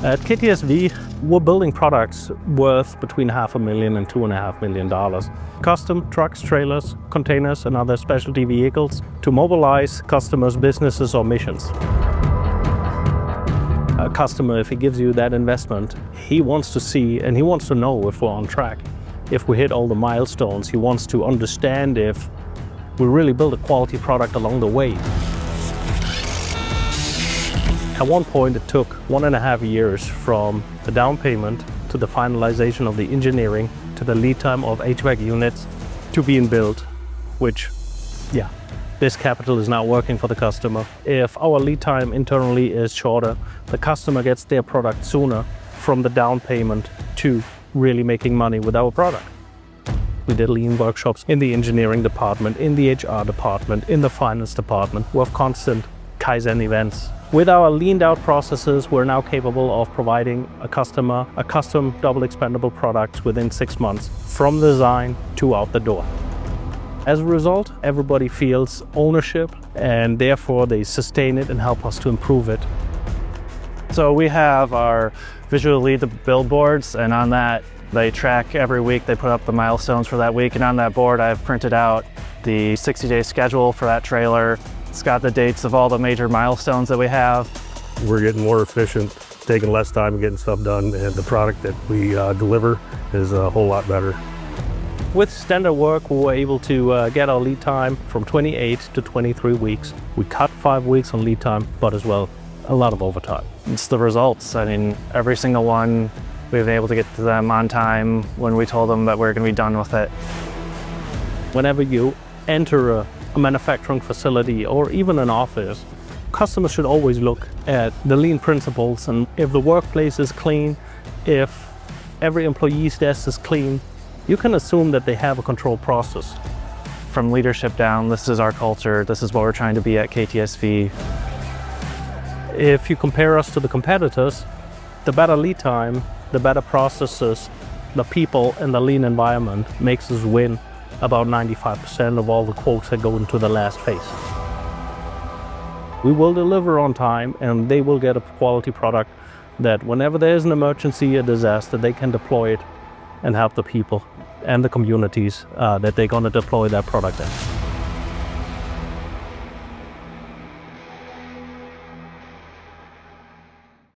At KTSV, we're building products worth between $500,000 and $2.5 million. Custom trucks, trailers, containers, and other specialty vehicles to mobilize customers' businesses or missions. A customer, if he gives you that investment, he wants to see and he wants to know if we're on track. If we hit all the milestones, he wants to understand if we really build a quality product along the way. At one point, it took 1.5 years from the down payment to the finalization of the engineering to the lead time of HVAC units to being built, which, yeah, this capital is not working for the customer. If our lead time internally is shorter, the customer gets their product sooner from the down payment to really making money with our product. We did lean workshops in the engineering department, in the HR department, in the finance department. We have constant Kaizen events. With our leaned out processes, we're now capable of providing a customer a custom double expandable product within 6 months from design to out the door. As a result, everybody feels ownership and therefore they sustain it and help us to improve it. So we have our visual lead billboards, and on that they track every week. They put up the milestones for that week, and on that board I've printed out the 60-day schedule for that trailer. It's got the dates of all the major milestones that we have. We're getting more efficient, taking less time and getting stuff done, and the product that we deliver is a whole lot better. With standard work, we were able to get our lead time from 28 to 23 weeks. We cut 5 weeks on lead time, but as well, a lot of overtime. It's the results. I mean, every single one, we've been able to get to them on time when we told them that we're going to be done with it. Whenever you enter a manufacturing facility or even an office, customers should always look at the lean principles, and if the workplace is clean, if every employee's desk is clean, you can assume that they have a controlled process. From leadership down, this is our culture, this is what we're trying to be at KTSV. If you compare us to the competitors, the better lead time, the better processes, the people, and the lean environment makes us win about 95% of all the quotes that go into the last phase. We will deliver on time, and they will get a quality product that whenever there's an emergency, a disaster, they can deploy it and help the people and the communities that they're going to deploy that product in.